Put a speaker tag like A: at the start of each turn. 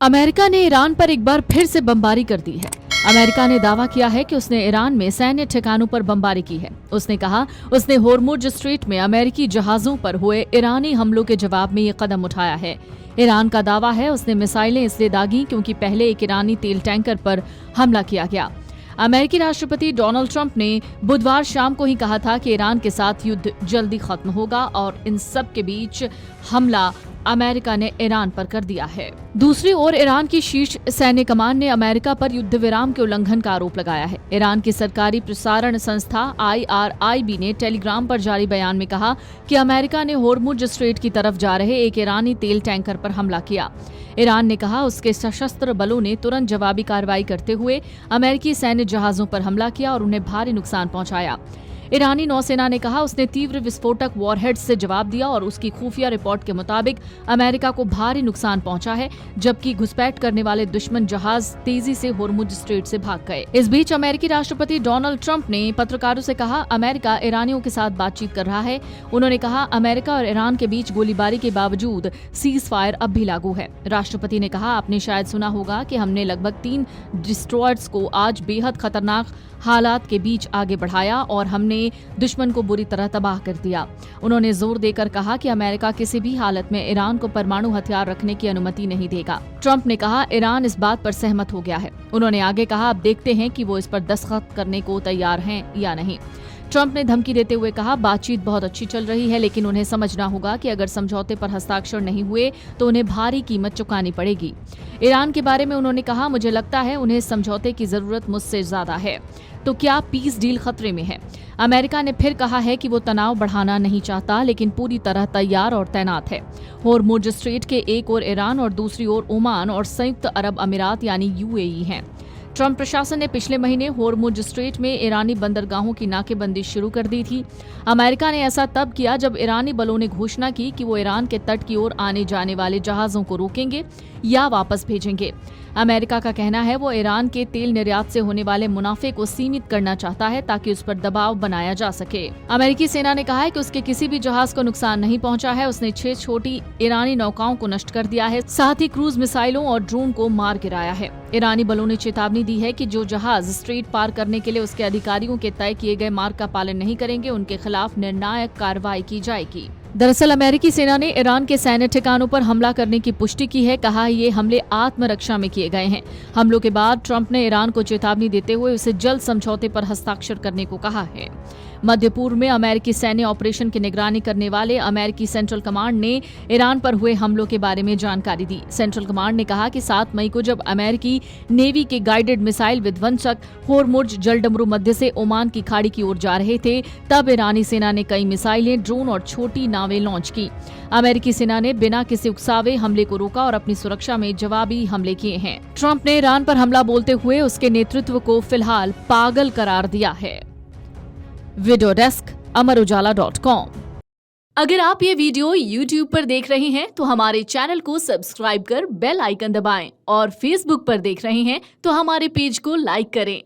A: America ने Iran पर एक बार फिर से बमबारी कर दी है। अमेरिका ने दावा किया है कि उसने ईरान में सैन्य ठिकानों पर बमबारी की है। उसने कहा उसने होर्मुज स्ट्रेट में अमेरिकी जहाजों पर हुए ईरानी हमलों के जवाब में ये कदम उठाया है। ईरान का दावा है उसने मिसाइलें इसलिए दागी क्योंकि पहले एक ईरानी तेल टैंकर पर हमला किया गया। अमेरिकी राष्ट्रपति डोनाल्ड ट्रंप ने बुधवार शाम को ही कहा था कि ईरान के साथ युद्ध जल्दी खत्म होगा और इन सब के बीच हमला अमेरिका ने ईरान पर कर दिया है। दूसरी ओर ईरान की शीर्ष सैन्य कमान ने अमेरिका पर युद्ध विराम के उल्लंघन का आरोप लगाया है। ईरान की सरकारी प्रसारण संस्था IRIB ने टेलीग्राम पर जारी बयान में कहा कि अमेरिका ने होर्मुज स्ट्रेट की तरफ जा रहे एक ईरानी तेल टैंकर पर हमला किया। ईरान ने कहा उसके सशस्त्र बलों ने तुरंत जवाबी कार्रवाई करते हुए अमेरिकी सैन्य जहाजों पर हमला किया और उन्हें भारी नुकसान पहुंचाया। ईरानी नौसेना ने कहा उसने तीव्र विस्फोटक वॉरहेड्स से जवाब दिया और उसकी खुफिया रिपोर्ट के मुताबिक अमेरिका को भारी नुकसान पहुंचा है, जबकि घुसपैठ करने वाले दुश्मन जहाज तेजी से होर्मुज स्ट्रेट से भाग गए। इस बीच अमेरिकी राष्ट्रपति डोनाल्ड ट्रंप ने पत्रकारों से कहा अमेरिका ईरानियों के साथ बातचीत कर रहा है। उन्होंने कहा अमेरिका और ईरान के बीच गोलीबारी के बावजूद सीज फायर अब भी लागू है। राष्ट्रपति ने कहा आपने शायद सुना होगा कि हमने लगभग 3 डिस्ट्रॉयर्स को आज बेहद खतरनाक हालात के बीच आगे बढ़ाया और हमने दुश्मन को बुरी तरह तबाह कर दिया। उन्होंने जोर देकर कहा कि अमेरिका किसी भी हालत में ईरान को परमाणु हथियार रखने की अनुमति नहीं देगा। ट्रंप ने कहा ईरान इस बात पर सहमत हो गया है। उन्होंने आगे कहा अब देखते हैं कि वो इस पर दस्तखत करने को तैयार हैं या नहीं। ट्रंप ने धमकी देते हुए कहा बातचीत बहुत अच्छी चल रही है, लेकिन उन्हें समझना होगा कि अगर समझौते पर हस्ताक्षर नहीं हुए तो उन्हें भारी कीमत चुकानी पड़ेगी। ईरान के बारे में उन्होंने कहा मुझे लगता है उन्हें समझौते की जरूरत मुझसे ज्यादा है। तो क्या पीस डील खतरे में है? अमेरिका ने फिर कहा है कि वो तनाव बढ़ाना नहीं चाहता, लेकिन पूरी तरह तैयार और तैनात है। होर्मुज स्ट्रेट के एक ओर ईरान और दूसरी ओर ओमान और संयुक्त अरब अमीरात यानी UAE हैं। ट्रंप प्रशासन ने पिछले महीने होर्मुज स्ट्रेट में ईरानी बंदरगाहों की नाकेबंदी शुरू कर दी थी। अमेरिका ने ऐसा तब किया जब ईरानी बलों ने घोषणा की कि वो ईरान के तट की ओर आने जाने वाले जहाजों को रोकेंगे या वापस भेजेंगे। अमेरिका का कहना है वो ईरान के तेल निर्यात से होने वाले मुनाफे को सीमित करना चाहता है ताकि उस पर दबाव बनाया जा सके। अमेरिकी सेना ने कहा है कि उसके किसी भी जहाज को नुकसान नहीं पहुंचा है। उसने 6 छोटी ईरानी नौकाओं को नष्ट कर दिया है, साथ ही क्रूज मिसाइलों और ड्रोन को मार गिराया है। ईरानी बलों ने चेतावनी दी है कि जो जहाज स्ट्रेट पार करने के लिए उसके अधिकारियों के तय किए गए मार्ग का पालन नहीं करेंगे उनके खिलाफ निर्णायक कार्रवाई की जाएगी। दरअसल अमेरिकी सेना ने ईरान के सैन्य ठिकानों पर हमला करने की पुष्टि की है। कहा ये हमले आत्मरक्षा में किए गए हैं। हमलों के बाद ट्रंप ने ईरान को चेतावनी देते हुए उसे जल्द समझौते पर हस्ताक्षर करने को कहा है। मध्य पूर्व में अमेरिकी सैन्य ऑपरेशन की निगरानी करने वाले अमेरिकी सेंट्रल कमांड ने ईरान पर हुए हमलों के बारे में जानकारी दी। सेंट्रल कमांड ने कहा कि 7 मई को जब अमेरिकी नेवी के गाइडेड मिसाइल विध्वंसक होर्मुज जलडमरू मध्य से ओमान की खाड़ी की ओर जा रहे थे, तब ईरानी सेना ने कई मिसाइलें, ड्रोन और छोटी नावें लॉन्च की। अमेरिकी सेना ने बिना किसी उकसावे हमले को रोका और अपनी सुरक्षा में जवाबी हमले किए हैं। ट्रंप ने ईरान पर हमला बोलते हुए उसके नेतृत्व को फिलहाल पागल करार दिया है। Video desk Amarujala dot com. अगर आप ये वीडियो YouTube पर देख रहे हैं तो हमारे चैनल को सब्सक्राइब कर बेल आइकन दबाएं और Facebook पर देख रहे हैं तो हमारे पेज को लाइक करें।